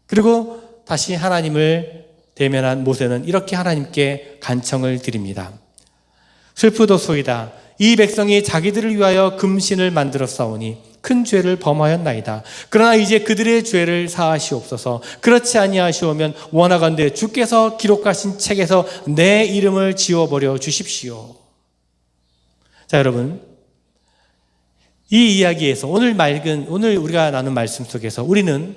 그리고 다시 하나님을 대면한 모세는 이렇게 하나님께 간청을 드립니다. 슬프도소이다. 이 백성이 자기들을 위하여 금신을 만들어 싸우니 큰 죄를 범하였나이다. 그러나 이제 그들의 죄를 사하시옵소서. 그렇지 아니하시오면 원하건대 주께서 기록하신 책에서 내 이름을 지워버려 주십시오. 자, 여러분, 이 이야기에서 오늘 우리가 나눈 말씀 속에서 우리는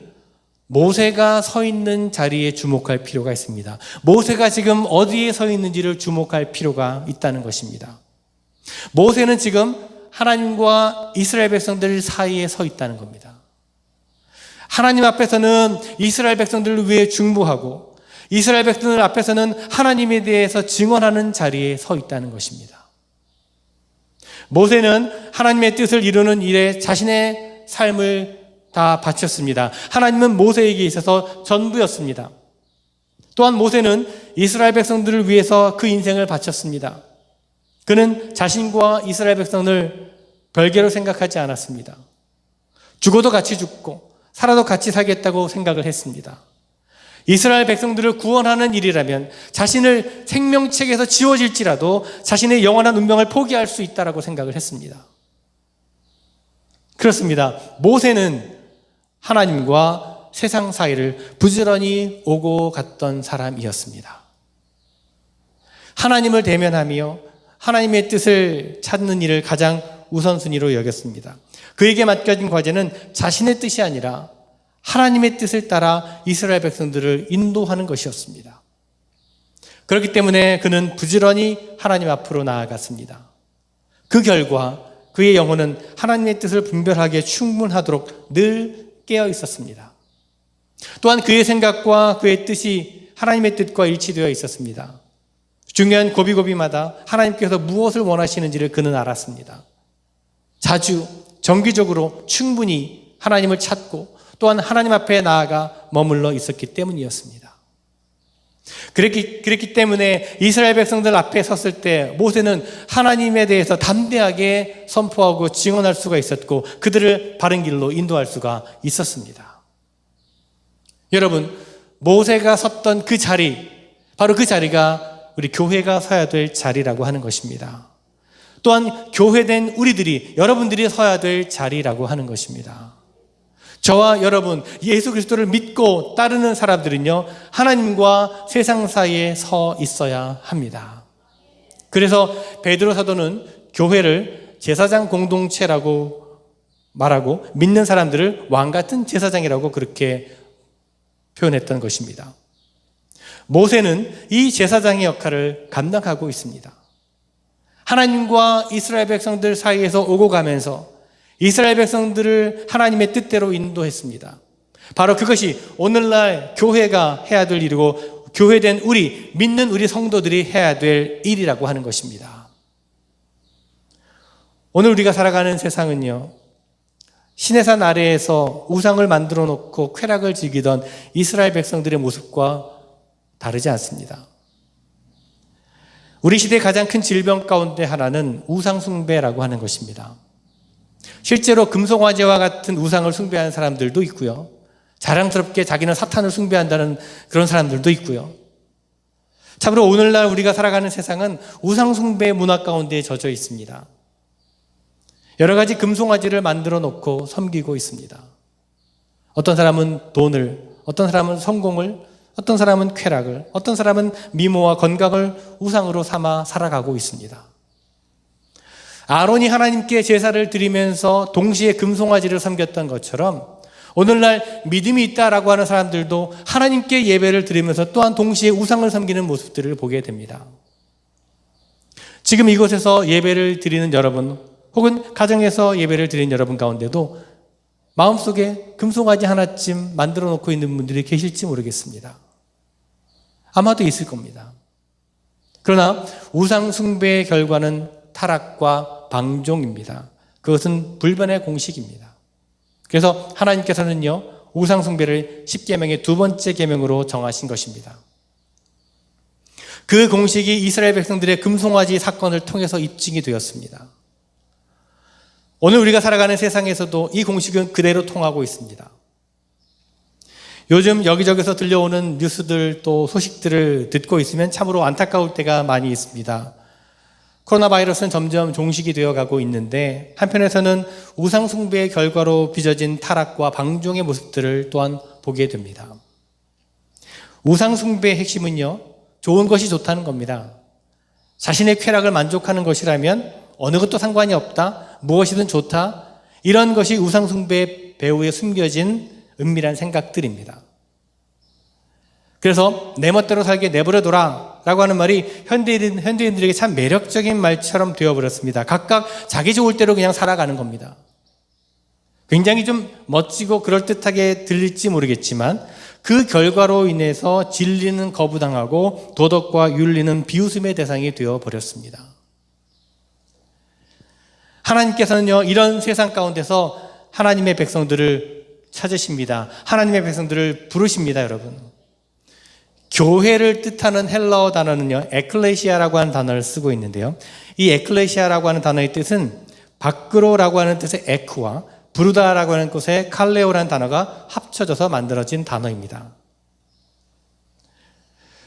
모세가 서 있는 자리에 주목할 필요가 있습니다. 모세가 지금 어디에 서 있는지를 주목할 필요가 있다는 것입니다. 모세는 지금 하나님과 이스라엘 백성들 사이에 서 있다는 겁니다. 하나님 앞에서는 이스라엘 백성들을 위해 중보하고 이스라엘 백성들 앞에서는 하나님에 대해서 증언하는 자리에 서 있다는 것입니다. 모세는 하나님의 뜻을 이루는 일에 자신의 삶을 다 바쳤습니다. 하나님은 모세에게 있어서 전부였습니다. 또한 모세는 이스라엘 백성들을 위해서 그 인생을 바쳤습니다. 그는 자신과 이스라엘 백성을 별개로 생각하지 않았습니다. 죽어도 같이 죽고 살아도 같이 살겠다고 생각을 했습니다. 이스라엘 백성들을 구원하는 일이라면 자신을 생명책에서 지워질지라도 자신의 영원한 운명을 포기할 수 있다고 생각을 했습니다. 그렇습니다. 모세는 하나님과 세상 사이를 부지런히 오고 갔던 사람이었습니다. 하나님을 대면하며 하나님의 뜻을 찾는 일을 가장 우선순위로 여겼습니다. 그에게 맡겨진 과제는 자신의 뜻이 아니라 하나님의 뜻을 따라 이스라엘 백성들을 인도하는 것이었습니다. 그렇기 때문에 그는 부지런히 하나님 앞으로 나아갔습니다. 그 결과 그의 영혼은 하나님의 뜻을 분별하기에 충분하도록 늘 깨어 있었습니다. 또한 그의 생각과 그의 뜻이 하나님의 뜻과 일치되어 있었습니다. 중요한 고비고비마다 하나님께서 무엇을 원하시는지를 그는 알았습니다. 자주 정기적으로 충분히 하나님을 찾고 또한 하나님 앞에 나아가 머물러 있었기 때문이었습니다. 그랬기 때문에 이스라엘 백성들 앞에 섰을 때 모세는 하나님에 대해서 담대하게 선포하고 증언할 수가 있었고 그들을 바른 길로 인도할 수가 있었습니다. 여러분, 모세가 섰던 그 자리, 바로 그 자리가 우리 교회가 서야 될 자리라고 하는 것입니다. 또한 교회된 우리들이, 여러분들이 서야 될 자리라고 하는 것입니다. 저와 여러분, 예수 그리스도를 믿고 따르는 사람들은요, 하나님과 세상 사이에 서 있어야 합니다. 그래서 베드로 사도는 교회를 제사장 공동체라고 말하고 믿는 사람들을 왕 같은 제사장이라고 그렇게 표현했던 것입니다. 모세는 이 제사장의 역할을 감당하고 있습니다. 하나님과 이스라엘 백성들 사이에서 오고 가면서 이스라엘 백성들을 하나님의 뜻대로 인도했습니다. 바로 그것이 오늘날 교회가 해야 될 일이고 교회된 우리, 믿는 우리 성도들이 해야 될 일이라고 하는 것입니다. 오늘 우리가 살아가는 세상은요, 시내산 아래에서 우상을 만들어 놓고 쾌락을 즐기던 이스라엘 백성들의 모습과 다르지 않습니다. 우리 시대의 가장 큰 질병 가운데 하나는 우상 숭배라고 하는 것입니다. 실제로 금송화재와 같은 우상을 숭배하는 사람들도 있고요. 자랑스럽게 자기는 사탄을 숭배한다는 그런 사람들도 있고요. 참으로 오늘날 우리가 살아가는 세상은 우상 숭배 문화 가운데 젖어 있습니다. 여러 가지 금송아지를 만들어 놓고 섬기고 있습니다. 어떤 사람은 돈을, 어떤 사람은 성공을, 어떤 사람은 쾌락을, 어떤 사람은 미모와 건강을 우상으로 삼아 살아가고 있습니다. 아론이 하나님께 제사를 드리면서 동시에 금송아지를 섬겼던 것처럼 오늘날 믿음이 있다라고 하는 사람들도 하나님께 예배를 드리면서 또한 동시에 우상을 섬기는 모습들을 보게 됩니다. 지금 이곳에서 예배를 드리는 여러분, 혹은 가정에서 예배를 드리는 여러분 가운데도 마음속에 금송아지 하나쯤 만들어 놓고 있는 분들이 계실지 모르겠습니다. 아마도 있을 겁니다. 그러나 우상 숭배의 결과는 타락과 방종입니다. 그것은 불변의 공식입니다. 그래서 하나님께서는요, 우상 숭배를 10계명의 두 번째 계명으로 정하신 것입니다. 그 공식이 이스라엘 백성들의 금송아지 사건을 통해서 입증이 되었습니다. 오늘 우리가 살아가는 세상에서도 이 공식은 그대로 통하고 있습니다. 요즘 여기저기서 들려오는 뉴스들 또 소식들을 듣고 있으면 참으로 안타까울 때가 많이 있습니다. 코로나 바이러스는 점점 종식이 되어가고 있는데 한편에서는 우상 숭배의 결과로 빚어진 타락과 방종의 모습들을 또한 보게 됩니다. 우상 숭배의 핵심은요, 좋은 것이 좋다는 겁니다. 자신의 쾌락을 만족하는 것이라면 어느 것도 상관이 없다, 무엇이든 좋다, 이런 것이 우상 숭배의 배후에 숨겨진 은밀한 생각들입니다. 그래서 내 멋대로 살게 내버려둬라 라고 하는 말이 현대인들에게 참 매력적인 말처럼 되어버렸습니다. 각각 자기 좋을 대로 그냥 살아가는 겁니다. 굉장히 좀 멋지고 그럴듯하게 들릴지 모르겠지만 그 결과로 인해서 진리는 거부당하고 도덕과 윤리는 비웃음의 대상이 되어버렸습니다. 하나님께서는요, 이런 세상 가운데서 하나님의 백성들을 찾으십니다. 하나님의 백성들을 부르십니다, 여러분. 교회를 뜻하는 헬라어 단어는요, 에클레시아라고 하는 단어를 쓰고 있는데요. 이 에클레시아라고 하는 단어의 뜻은 밖으로라고 하는 뜻의 에크와 부르다라고 하는 뜻의 칼레오라는 단어가 합쳐져서 만들어진 단어입니다.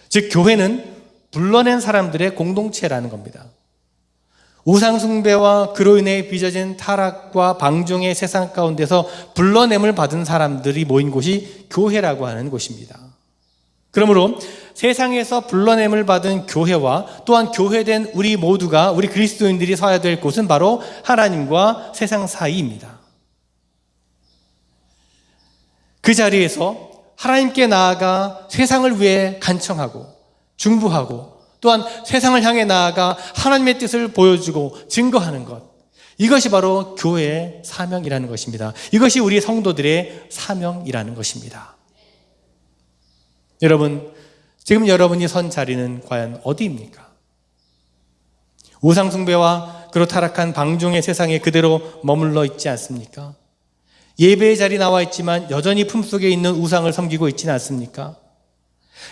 즉, 교회는 불러낸 사람들의 공동체라는 겁니다. 우상 숭배와 그로 인해 빚어진 타락과 방종의 세상 가운데서 불러냄을 받은 사람들이 모인 곳이 교회라고 하는 곳입니다. 그러므로 세상에서 불러냄을 받은 교회와 또한 교회된 우리 모두가, 우리 그리스도인들이 서야 될 곳은 바로 하나님과 세상 사이입니다. 그 자리에서 하나님께 나아가 세상을 위해 간청하고 중부하고 또한 세상을 향해 나아가 하나님의 뜻을 보여주고 증거하는 것, 이것이 바로 교회의 사명이라는 것입니다. 이것이 우리 성도들의 사명이라는 것입니다. 여러분, 지금 여러분이 선 자리는 과연 어디입니까? 우상 숭배와 그로 타락한 방종의 세상에 그대로 머물러 있지 않습니까? 예배의 자리 나와 있지만 여전히 품속에 있는 우상을 섬기고 있지는 않습니까?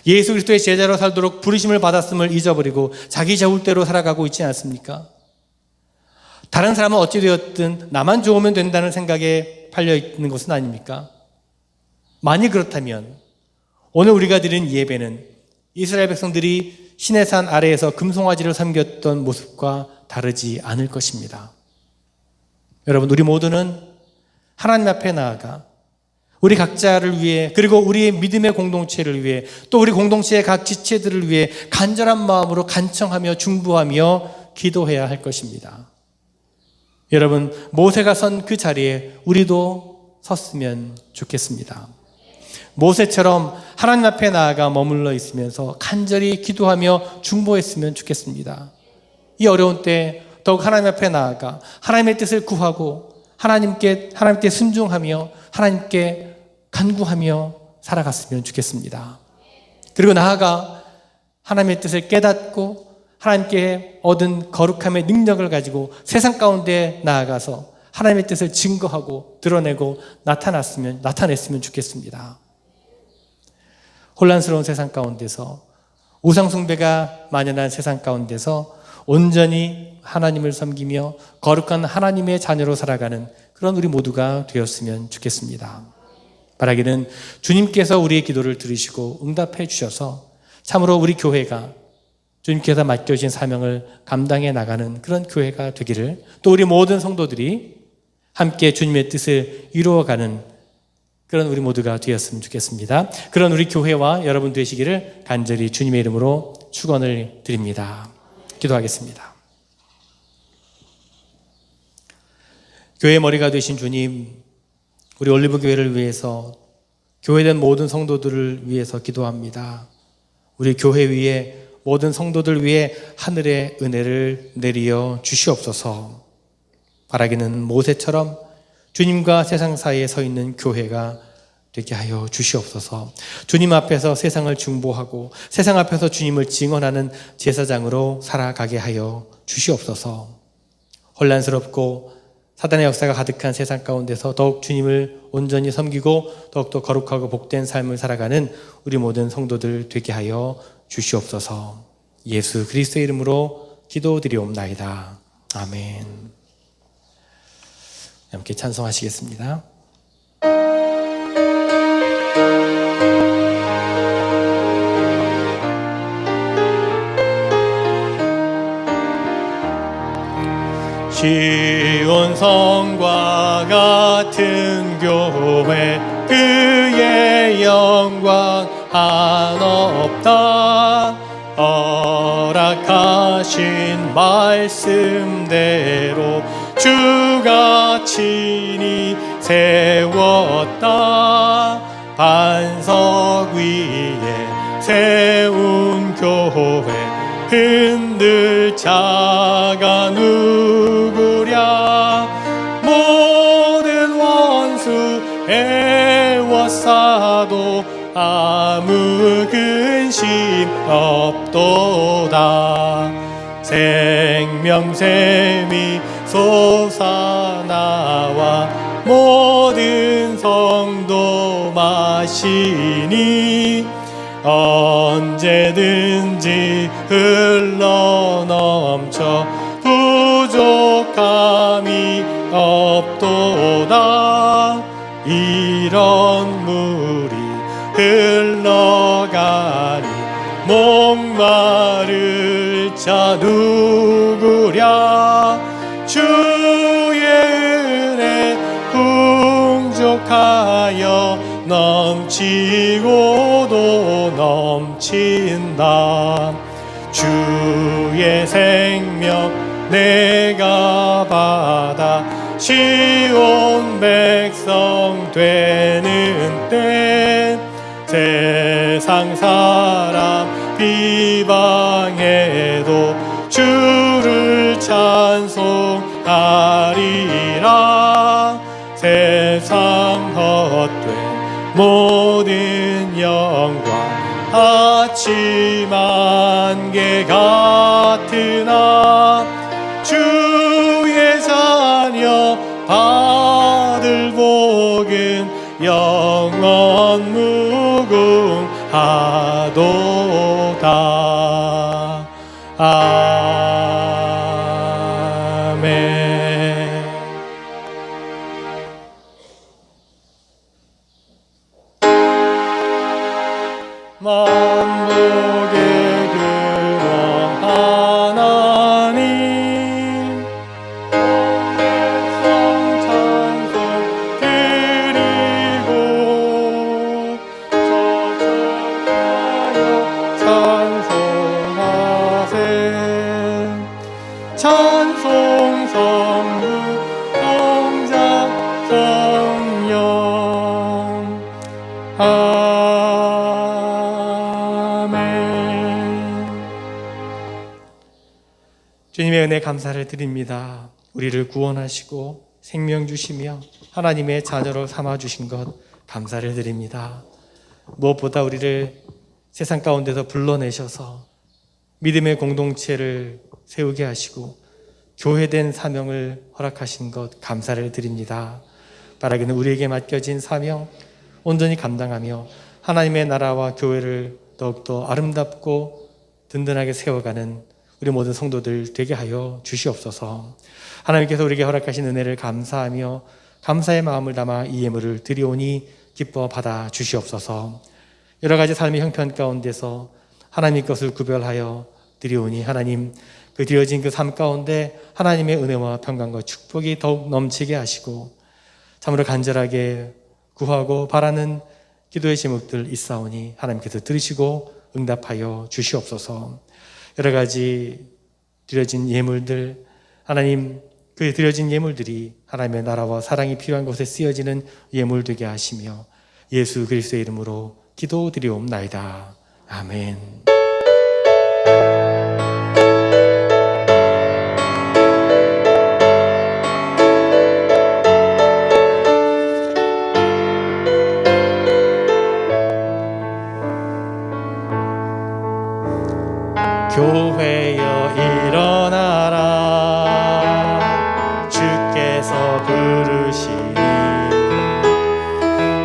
예수 그리스도의 제자로 살도록 부르심을 받았음을 잊어버리고 자기 좋을 대로 살아가고 있지 않습니까? 다른 사람은 어찌 되었든 나만 좋으면 된다는 생각에 팔려 있는 것은 아닙니까? 만일 그렇다면 오늘 우리가 드린 예배는 이스라엘 백성들이 시내산 아래에서 금송아지를 섬겼던 모습과 다르지 않을 것입니다. 여러분, 우리 모두는 하나님 앞에 나아가 우리 각자를 위해, 그리고 우리의 믿음의 공동체를 위해, 또 우리 공동체의 각 지체들을 위해 간절한 마음으로 간청하며 중부하며 기도해야 할 것입니다. 여러분, 모세가 선 그 자리에 우리도 섰으면 좋겠습니다. 모세처럼 하나님 앞에 나아가 머물러 있으면서 간절히 기도하며 중보했으면 좋겠습니다. 이 어려운 때 더욱 하나님 앞에 나아가 하나님의 뜻을 구하고 하나님께 순종하며 하나님께 간구하며 살아갔으면 좋겠습니다. 그리고 나아가 하나님의 뜻을 깨닫고 하나님께 얻은 거룩함의 능력을 가지고 세상 가운데 나아가서 하나님의 뜻을 증거하고 드러내고 나타냈으면 좋겠습니다. 혼란스러운 세상 가운데서, 우상숭배가 만연한 세상 가운데서 온전히 하나님을 섬기며 거룩한 하나님의 자녀로 살아가는 그런 우리 모두가 되었으면 좋겠습니다. 바라기는 주님께서 우리의 기도를 들으시고 응답해 주셔서 참으로 우리 교회가 주님께서 맡겨주신 사명을 감당해 나가는 그런 교회가 되기를, 또 우리 모든 성도들이 함께 주님의 뜻을 이루어가는 그런 우리 모두가 되었으면 좋겠습니다. 그런 우리 교회와 여러분 되시기를 간절히 주님의 이름으로 축원을 드립니다. 기도하겠습니다. 교회의 머리가 되신 주님, 우리 올리브 교회를 위해서, 교회된 모든 성도들을 위해서 기도합니다. 우리 교회 위에, 모든 성도들 위에 하늘의 은혜를 내리어 주시옵소서. 바라기는 모세처럼 주님과 세상 사이에 서 있는 교회가 되게 하여 주시옵소서. 주님 앞에서 세상을 중보하고 세상 앞에서 주님을 증언하는 제사장으로 살아가게 하여 주시옵소서. 혼란스럽고 사단의 역사가 가득한 세상 가운데서 더욱 주님을 온전히 섬기고 더욱더 거룩하고 복된 삶을 살아가는 우리 모든 성도들 되게 하여 주시옵소서. 예수 그리스도의 이름으로 기도드리옵나이다. 아멘. 함께 찬송하시겠습니다. 시온 성과 같은 교회, 그의 영광 한없다. 허락하신 말씀대로 주가 친히 세웠다. 반석 위에 세운 교회, 흔들 자가 누구랴. 모든 원수 애워싸도 아무 근심 없도다. 생명샘이 솟아나와 모든 성도 마시니 언제든지 흘러넘쳐 부족함이 없도다. 이런 물이 흘러가니 목마를 자 누구랴. 주의 은혜 풍족하여 넘치고도 넘친다. 주의 생명 내가 받아 시온 백성 되는 때, 세상 사람 비방해도 주를 찬송하리라. 세상 헛된 모든 영광 아침 안개 같으나 주의 자녀 받을 복은 영원 무궁하도다. 아멘. 만복의 근원 하나님, 백성 찬송 드리고 저축하여 찬송하세. 찬송 성부 성자 성령 주님의 은혜 감사를 드립니다. 우리를 구원하시고 생명 주시며 하나님의 자녀로 삼아주신 것 감사를 드립니다. 무엇보다 우리를 세상 가운데서 불러내셔서 믿음의 공동체를 세우게 하시고 교회된 사명을 허락하신 것 감사를 드립니다. 바라기는 우리에게 맡겨진 사명 온전히 감당하며 하나님의 나라와 교회를 더욱더 아름답고 든든하게 세워가는 우리 모든 성도들 되게 하여 주시옵소서. 하나님께서 우리에게 허락하신 은혜를 감사하며 감사의 마음을 담아 이 예물을 드리오니 기뻐 받아 주시옵소서. 여러 가지 삶의 형편 가운데서 하나님 것을 구별하여 드리오니 하나님 그 드려진 그 삶 가운데 하나님의 은혜와 평강과 축복이 더욱 넘치게 하시고 참으로 간절하게 구하고 바라는 기도의 제목들 있사오니 하나님께서 들으시고 응답하여 주시옵소서. 여러 가지 드려진 예물들 하나님 그 드려진 예물들이 하나님의 나라와 사랑이 필요한 곳에 쓰여지는 예물 되게 하시며 예수 그리스도의 이름으로 기도드리옵나이다. 아멘. 교회여 일어나라 주께서 부르시니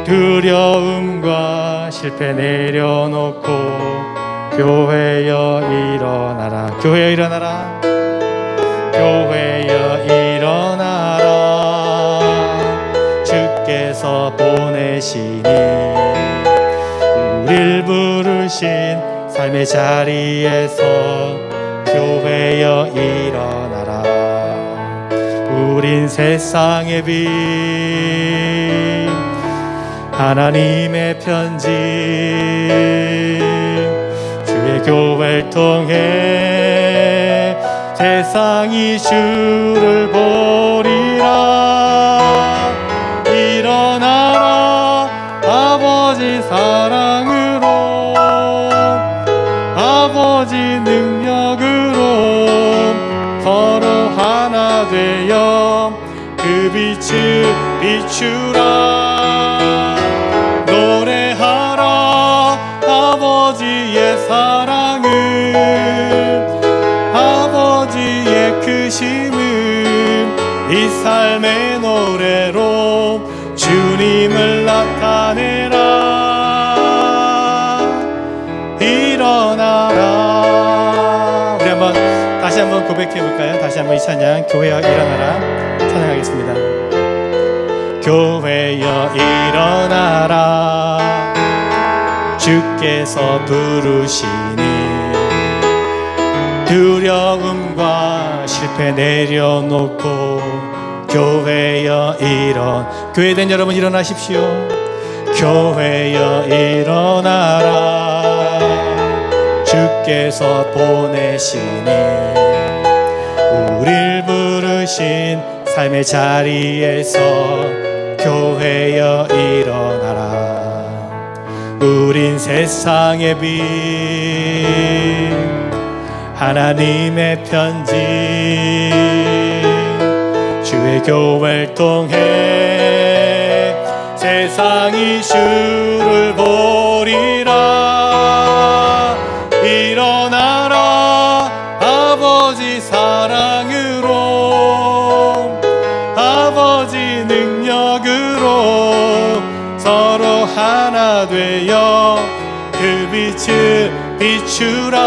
두려움과 실패 내려놓고 교회여 일어나라 교회여 일어나라 교회여 일어나라 주께서 보내시니 우릴 부르신 삶의 자리에서 교회여 일어나라 우린 세상의 빛 하나님의 편지 주의 교회를 통해 세상이 주를 보리라 일어나라 아버지 사랑으로 아버지 능력으로 서로 하나 되어 그 빛을 비추라 노래하라 아버지의 사랑을 아버지의 크심을 이 삶의 노래로 주님을 나타내라 일어나라 우리 다시 한번 고백해 볼까요? 다시 한번 이 찬양 교회여 일어나라 찬양하겠습니다. 교회여 일어나라 주께서 부르시니 두려움과 실패 내려놓고 교회여 교회된 여러분 일어나십시오. 교회여 일어나라 주께서 보내시니 우릴 부르신 삶의 자리에서 교회여 일어나라 우린 세상의 빛 하나님의 편지 주의 교회를 통해 세상이 주를 보리라 일어나라 아버지 사랑으로 아버지 능력으로 서로 하나 되어 그 빛을 비추라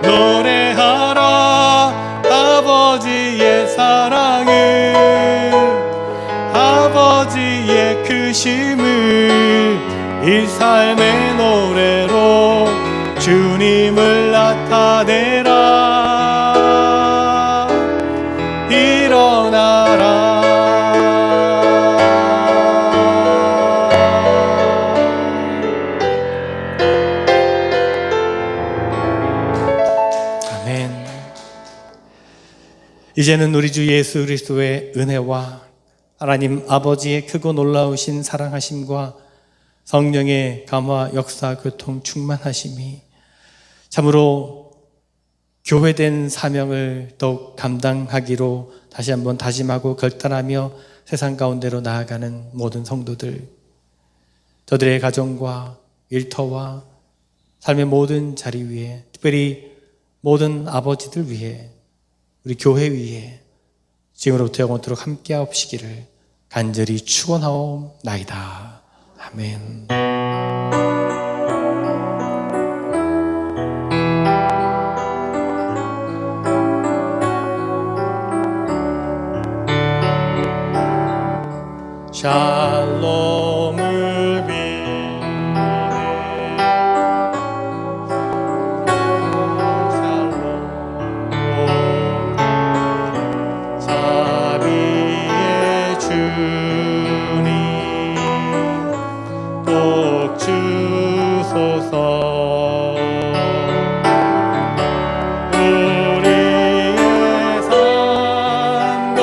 노래하라 아버지의 사랑을 아버지의 크심을 이 삶의 노래로 주님을 나타내라 일어나라 아멘. 이제는 우리 주 예수 그리스도의 은혜와 하나님 아버지의 크고 놀라우신 사랑하심과 성령의 감화 역사 교통 충만하심이 참으로 교회된 사명을 더욱 감당하기로 다시 한번 다짐하고 결단하며 세상 가운데로 나아가는 모든 성도들 저들의 가정과 일터와 삶의 모든 자리 위에, 특별히 모든 아버지들 위해, 우리 교회 위에 지금으로부터 영원토록 함께하옵시기를 간절히 축원하옵나이다. 아멘. 샬롬을 비네 샬롬 자비의 주님 꼭 주소서 우리의 삶과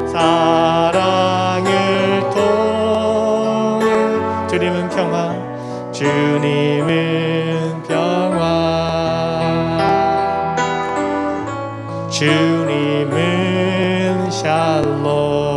사랑을 통해 주님은 평화 주님은 평화 주님은 샬롬